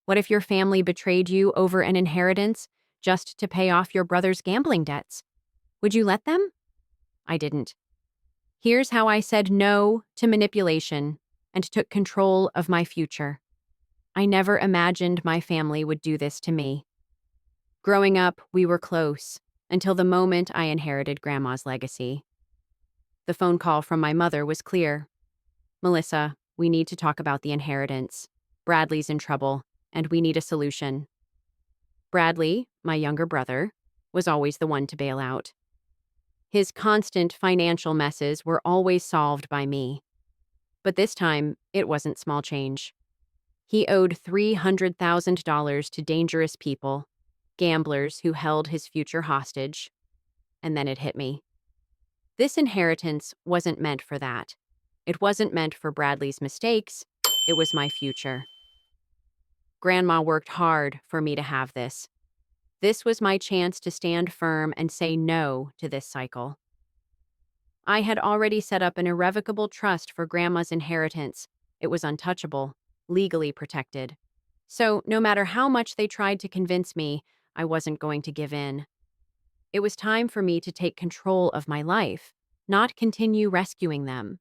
What if your family betrayed you over an inheritance just to pay off your brother's gambling debts? Would you let them? I didn't. Here's how I said no to manipulation and took control of my future. I never imagined my family would do this to me. Growing up, we were close until the moment I inherited Grandma's legacy. The phone call from my mother was clear. Melissa, we need to talk about the inheritance. Bradley's in trouble, and we need a solution. Bradley, my younger brother, was always the one to bail out. His constant financial messes were always solved by me. But this time, it wasn't small change. He owed $300,000 to dangerous people, gamblers who held his future hostage. And then it hit me. This inheritance wasn't meant for that. It wasn't meant for Bradley's mistakes. It was my future. Grandma worked hard for me to have this. This was my chance to stand firm and say no to this cycle. I had already set up an irrevocable trust for Grandma's inheritance. It was untouchable, legally protected. So, no matter how much they tried to convince me, I wasn't going to give in. It was time for me to take control of my life, not continue rescuing them.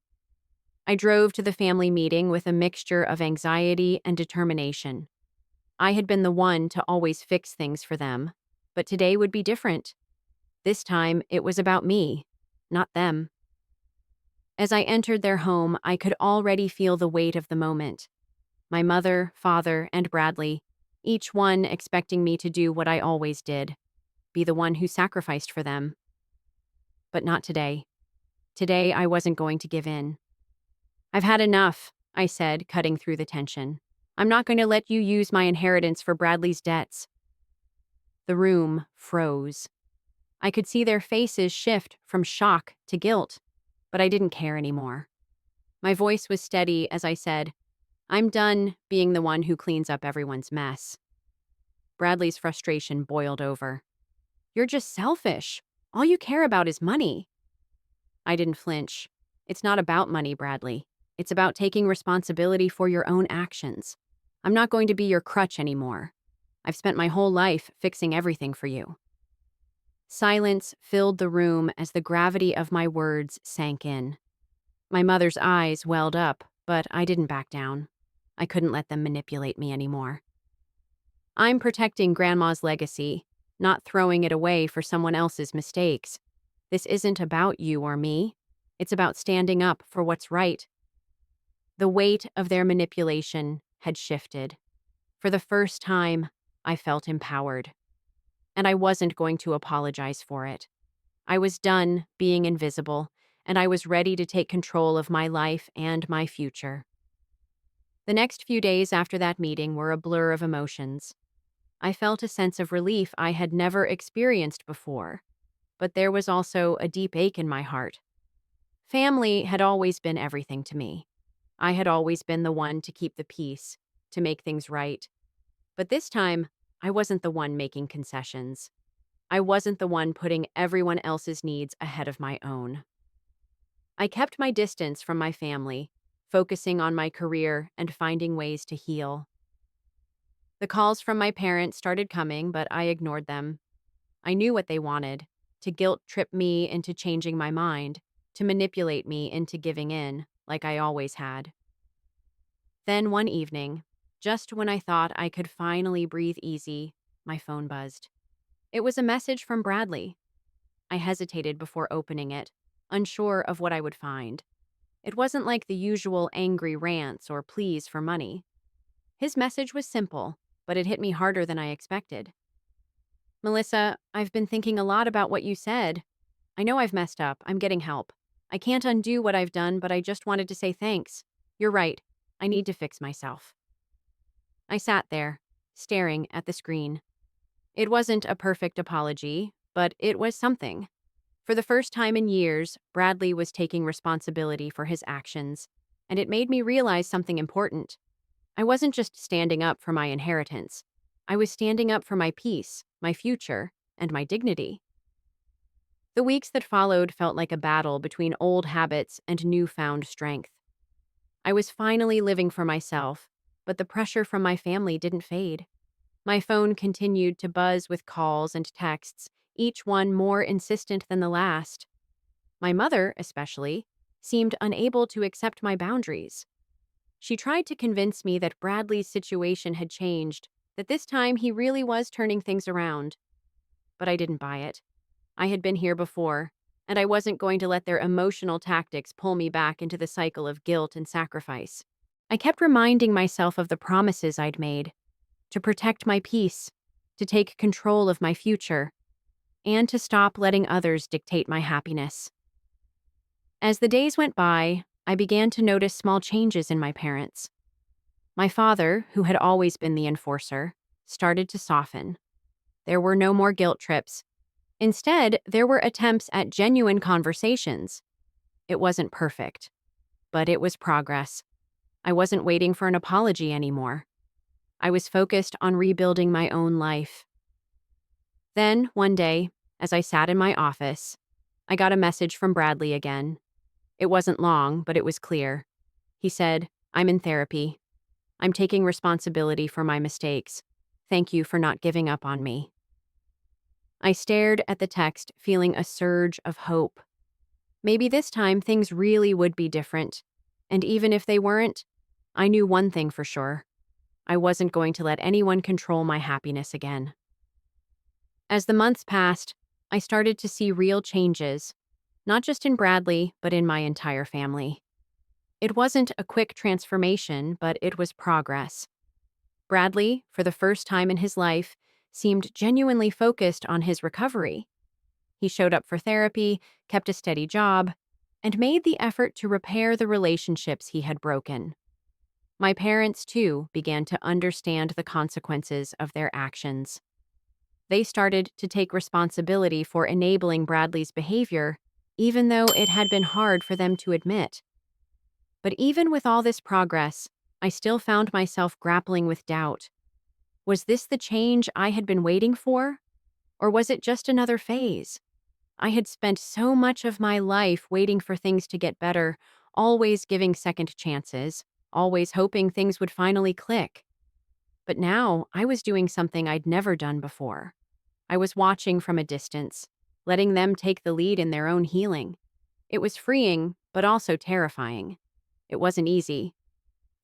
I drove to the family meeting with a mixture of anxiety and determination. I had been the one to always fix things for them, but today would be different. This time, it was about me, not them. As I entered their home, I could already feel the weight of the moment. My mother, father, and Bradley, each one expecting me to do what I always did, be the one who sacrificed for them. But not today. Today, I wasn't going to give in. I've had enough, I said, cutting through the tension. I'm not going to let you use my inheritance for Bradley's debts. The room froze. I could see their faces shift from shock to guilt, but I didn't care anymore. My voice was steady as I said, I'm done being the one who cleans up everyone's mess. Bradley's frustration boiled over. You're just selfish. All you care about is money. I didn't flinch. It's not about money, Bradley. It's about taking responsibility for your own actions. I'm not going to be your crutch anymore. I've spent my whole life fixing everything for you. Silence filled the room as the gravity of my words sank in. My mother's eyes welled up, but I didn't back down. I couldn't let them manipulate me anymore. I'm protecting Grandma's legacy, not throwing it away for someone else's mistakes. This isn't about you or me. It's about standing up for what's right. The weight of their manipulation had shifted. For the first time, I felt empowered. And I wasn't going to apologize for it. I was done being invisible, and I was ready to take control of my life and my future. The next few days after that meeting were a blur of emotions. I felt a sense of relief I had never experienced before, but there was also a deep ache in my heart. Family had always been everything to me. I had always been the one to keep the peace, to make things right. But this time, I wasn't the one making concessions. I wasn't the one putting everyone else's needs ahead of my own. I kept my distance from my family, focusing on my career and finding ways to heal. The calls from my parents started coming, but I ignored them. I knew what they wanted, to guilt-trip me into changing my mind, to manipulate me into giving in, like I always had. Then one evening, just when I thought I could finally breathe easy, my phone buzzed. It was a message from Bradley. I hesitated before opening it, unsure of what I would find. It wasn't like the usual angry rants or pleas for money. His message was simple, but it hit me harder than I expected. Melissa, I've been thinking a lot about what you said. I know I've messed up. I'm getting help. I can't undo what I've done, but I just wanted to say thanks. You're right. I need to fix myself. I sat there, staring at the screen. It wasn't a perfect apology, but it was something. For the first time in years, Bradley was taking responsibility for his actions, and it made me realize something important. I wasn't just standing up for my inheritance. I was standing up for my peace, my future, and my dignity. The weeks that followed felt like a battle between old habits and newfound strength. I was finally living for myself, but the pressure from my family didn't fade. My phone continued to buzz with calls and texts, each one more insistent than the last. My mother, especially, seemed unable to accept my boundaries. She tried to convince me that Bradley's situation had changed, that this time he really was turning things around. But I didn't buy it. I had been here before, and I wasn't going to let their emotional tactics pull me back into the cycle of guilt and sacrifice. I kept reminding myself of the promises I'd made to protect my peace, to take control of my future, and to stop letting others dictate my happiness. As the days went by, I began to notice small changes in my parents. My father, who had always been the enforcer, started to soften. There were no more guilt trips. Instead, there were attempts at genuine conversations. It wasn't perfect, but it was progress. I wasn't waiting for an apology anymore. I was focused on rebuilding my own life. Then, one day, as I sat in my office, I got a message from Bradley again. It wasn't long, but it was clear. He said, "I'm in therapy. I'm taking responsibility for my mistakes. Thank you for not giving up on me." I stared at the text, feeling a surge of hope. Maybe this time things really would be different. And even if they weren't, I knew one thing for sure. I wasn't going to let anyone control my happiness again. As the months passed, I started to see real changes, not just in Bradley, but in my entire family. It wasn't a quick transformation, but it was progress. Bradley, for the first time in his life, seemed genuinely focused on his recovery. He showed up for therapy, kept a steady job, and made the effort to repair the relationships he had broken. My parents, too, began to understand the consequences of their actions. They started to take responsibility for enabling Bradley's behavior, even though it had been hard for them to admit. But even with all this progress, I still found myself grappling with doubt. Was this the change I had been waiting for? Or was it just another phase? I had spent so much of my life waiting for things to get better, always giving second chances, always hoping things would finally click. But now I was doing something I'd never done before. I was watching from a distance, letting them take the lead in their own healing. It was freeing, but also terrifying. It wasn't easy.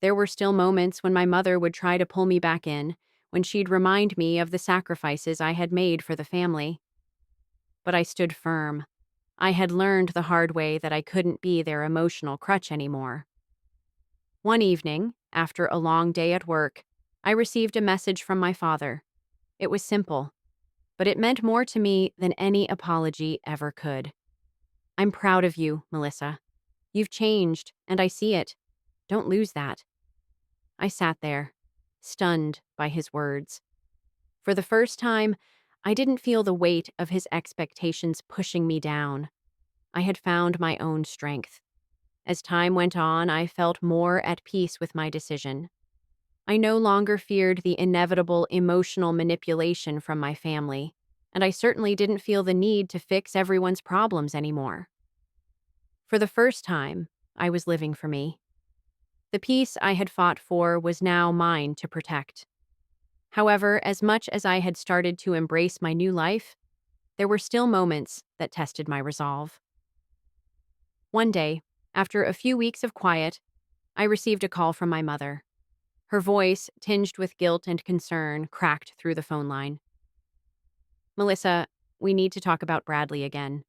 There were still moments when my mother would try to pull me back in, when she'd remind me of the sacrifices I had made for the family. But I stood firm. I had learned the hard way that I couldn't be their emotional crutch anymore. One evening, after a long day at work, I received a message from my father. It was simple, but it meant more to me than any apology ever could. "I'm proud of you, Melissa. You've changed, and I see it. Don't lose that." I sat there, stunned by his words. For the first time, I didn't feel the weight of his expectations pushing me down. I had found my own strength. As time went on, I felt more at peace with my decision. I no longer feared the inevitable emotional manipulation from my family, and I certainly didn't feel the need to fix everyone's problems anymore. For the first time, I was living for me. The peace I had fought for was now mine to protect. However, as much as I had started to embrace my new life, there were still moments that tested my resolve. One day, after a few weeks of quiet, I received a call from my mother. Her voice, tinged with guilt and concern, cracked through the phone line. "Melissa, we need to talk about Bradley again."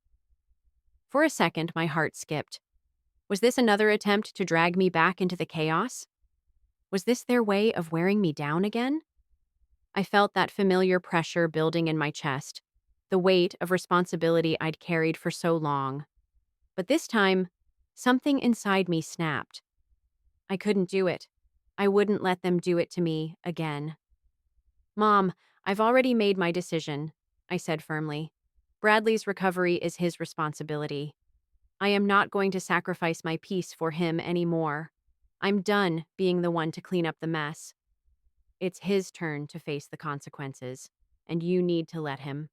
For a second, my heart skipped. Was this another attempt to drag me back into the chaos? Was this their way of wearing me down again? I felt that familiar pressure building in my chest, the weight of responsibility I'd carried for so long. But this time, something inside me snapped. I couldn't do it. I wouldn't let them do it to me again. "Mom, I've already made my decision," I said firmly. "Bradley's recovery is his responsibility. I am not going to sacrifice my peace for him anymore. I'm done being the one to clean up the mess. It's his turn to face the consequences, and you need to let him."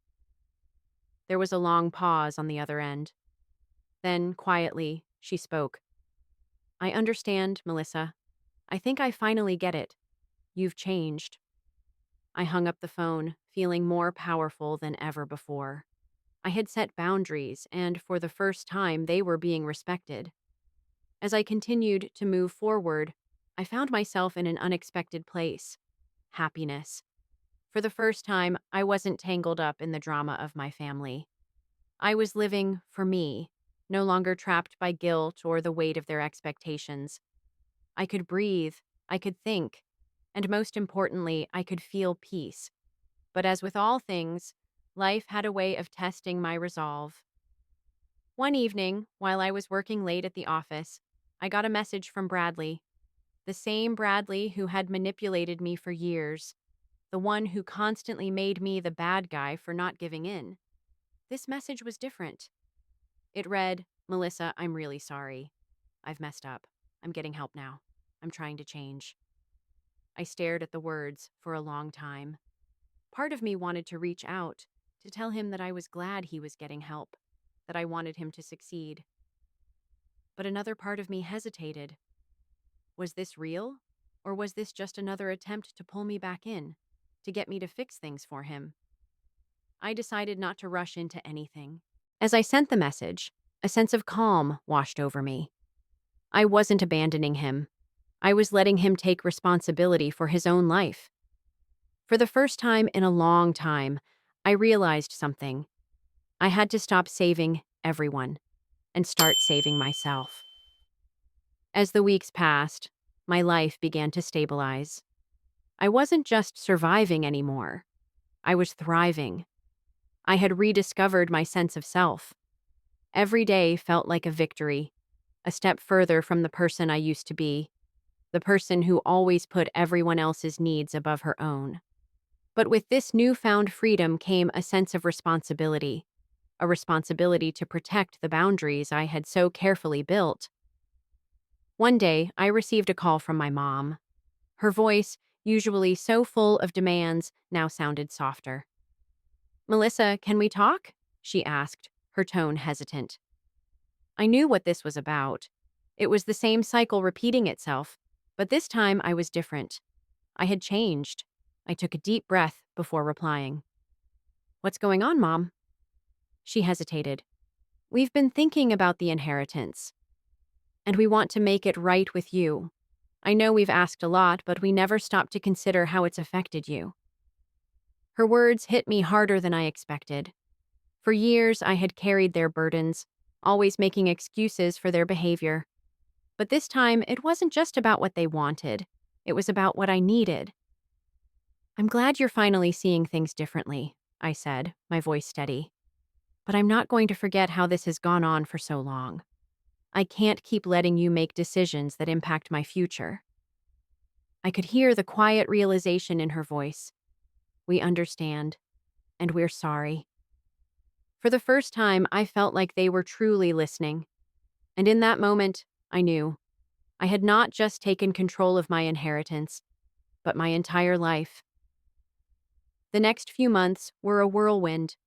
There was a long pause on the other end. Then, quietly, she spoke. "I understand, Melissa. I think I finally get it. You've changed." I hung up the phone, feeling more powerful than ever before. I had set boundaries, and for the first time, they were being respected. As I continued to move forward, I found myself in an unexpected place: happiness. For the first time, I wasn't tangled up in the drama of my family. I was living for me, no longer trapped by guilt or the weight of their expectations. I could breathe, I could think, and most importantly, I could feel peace. But as with all things, life had a way of testing my resolve. One evening, while I was working late at the office, I got a message from Bradley, the same Bradley who had manipulated me for years, the one who constantly made me the bad guy for not giving in. This message was different. It read, "Melissa, I'm really sorry. I've messed up. I'm getting help now. I'm trying to change." I stared at the words for a long time. Part of me wanted to reach out, to tell him that I was glad he was getting help, that I wanted him to succeed. But another part of me hesitated. Was this real? Or was this just another attempt to pull me back in, to get me to fix things for him? I decided not to rush into anything. As I sent the message, a sense of calm washed over me. I wasn't abandoning him. I was letting him take responsibility for his own life. For the first time in a long time, I realized something. I had to stop saving everyone and start saving myself. As the weeks passed, my life began to stabilize. I wasn't just surviving anymore. I was thriving. I had rediscovered my sense of self. Every day felt like a victory, a step further from the person I used to be, the person who always put everyone else's needs above her own. But with this newfound freedom came a sense of responsibility, a responsibility to protect the boundaries I had so carefully built. One day, I received a call from my mom. Her voice, usually so full of demands, now sounded softer. "Melissa, can we talk?" she asked, her tone hesitant. I knew what this was about. It was the same cycle repeating itself, but this time I was different. I had changed. I took a deep breath before replying. "What's going on, Mom?" She hesitated. "We've been thinking about the inheritance, and we want to make it right with you. I know we've asked a lot, but we never stopped to consider how it's affected you." Her words hit me harder than I expected. For years, I had carried their burdens, always making excuses for their behavior. But this time, it wasn't just about what they wanted. It was about what I needed. "I'm glad you're finally seeing things differently," I said, my voice steady. "But I'm not going to forget how this has gone on for so long. I can't keep letting you make decisions that impact my future." I could hear the quiet realization in her voice. "We understand, and we're sorry." For the first time, I felt like they were truly listening. And in that moment, I knew I had not just taken control of my inheritance, but my entire life. The next few months were a whirlwind.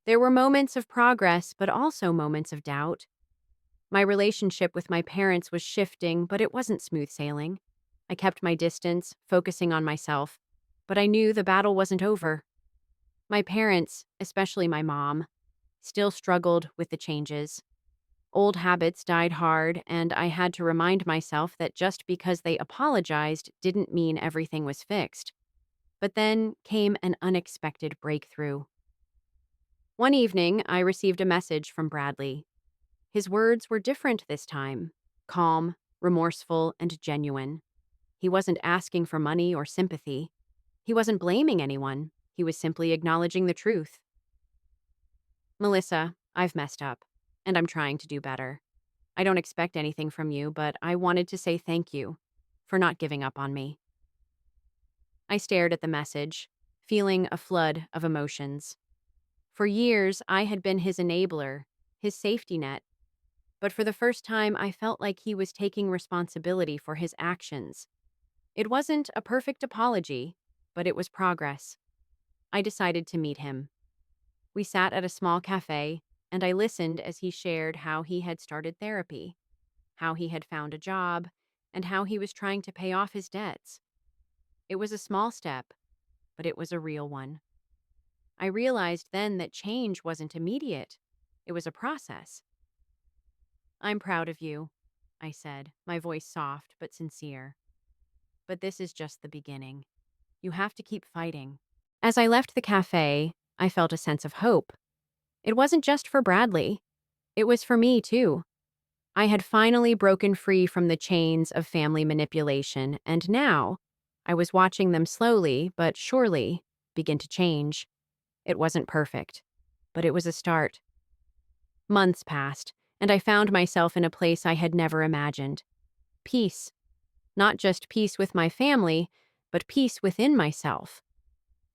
There were moments of progress, but also moments of doubt. My relationship with my parents was shifting, but it wasn't smooth sailing. I kept my distance, focusing on myself, but I knew the battle wasn't over. My parents, especially my mom, still struggled with the changes. Old habits died hard, and I had to remind myself that just because they apologized didn't mean everything was fixed. But then came an unexpected breakthrough. One evening, I received a message from Bradley. His words were different this time: calm, remorseful, and genuine. He wasn't asking for money or sympathy. He wasn't blaming anyone. He was simply acknowledging the truth. "Melissa, I've messed up, and I'm trying to do better. I don't expect anything from you, but I wanted to say thank you for not giving up on me." I stared at the message, feeling a flood of emotions. For years, I had been his enabler, his safety net, but for the first time, I felt like he was taking responsibility for his actions. It wasn't a perfect apology, but it was progress. I decided to meet him. We sat at a small cafe, and I listened as he shared how he had started therapy, how he had found a job, and how he was trying to pay off his debts. It was a small step, but it was a real one. I realized then that change wasn't immediate. It was a process. I'm proud of you, I said, my voice soft but sincere. But this is just the beginning. You have to keep fighting. As I left the cafe, I felt a sense of hope. It wasn't just for Bradley. It was for me, too. I had finally broken free from the chains of family manipulation, and now I was watching them slowly, but surely, begin to change. It wasn't perfect, but it was a start. Months passed, and I found myself in a place I had never imagined. Peace. Not just peace with my family, but peace within myself.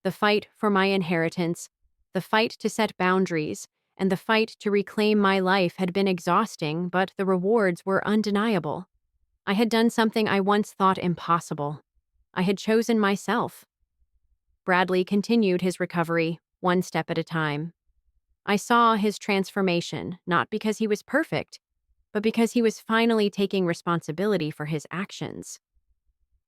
The fight for my inheritance, the fight to set boundaries, and the fight to reclaim my life had been exhausting, but the rewards were undeniable. I had done something I once thought impossible. I had chosen myself. Bradley continued his recovery, one step at a time. I saw his transformation, not because he was perfect, but because he was finally taking responsibility for his actions.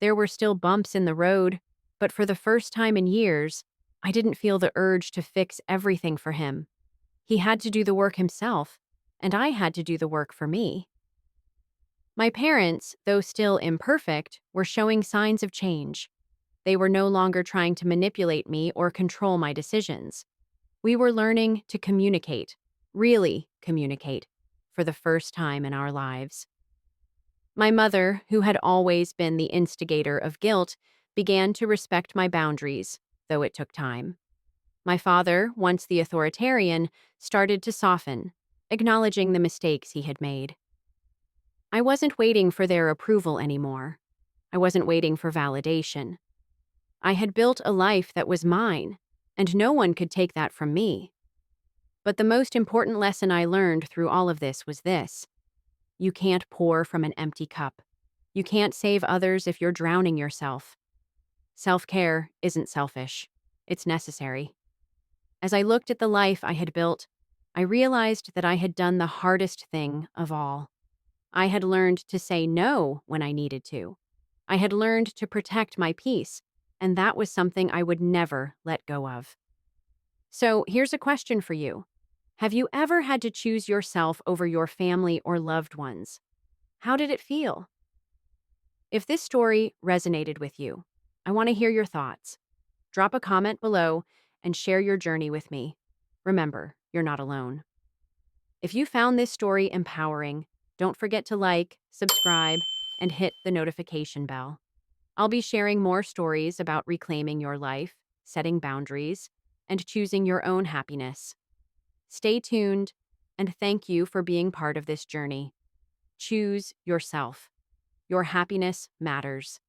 There were still bumps in the road, but for the first time in years, I didn't feel the urge to fix everything for him. He had to do the work himself, and I had to do the work for me. My parents, though still imperfect, were showing signs of change. They were no longer trying to manipulate me or control my decisions. We were learning to communicate, really communicate, for the first time in our lives. My mother, who had always been the instigator of guilt, began to respect my boundaries, though it took time. My father, once the authoritarian, started to soften, acknowledging the mistakes he had made. I wasn't waiting for their approval anymore. I wasn't waiting for validation. I had built a life that was mine, and no one could take that from me. But the most important lesson I learned through all of this was this: you can't pour from an empty cup. You can't save others if you're drowning yourself. Self-care isn't selfish. It's necessary. As I looked at the life I had built, I realized that I had done the hardest thing of all. I had learned to say no when I needed to. I had learned to protect my peace, and that was something I would never let go of. So here's a question for you. Have you ever had to choose yourself over your family or loved ones? How did it feel? If this story resonated with you, I want to hear your thoughts. Drop a comment below and share your journey with me. Remember, you're not alone. If you found this story empowering, don't forget to like, subscribe, and hit the notification bell. I'll be sharing more stories about reclaiming your life, setting boundaries, and choosing your own happiness. Stay tuned, and thank you for being part of this journey. Choose yourself. Your happiness matters.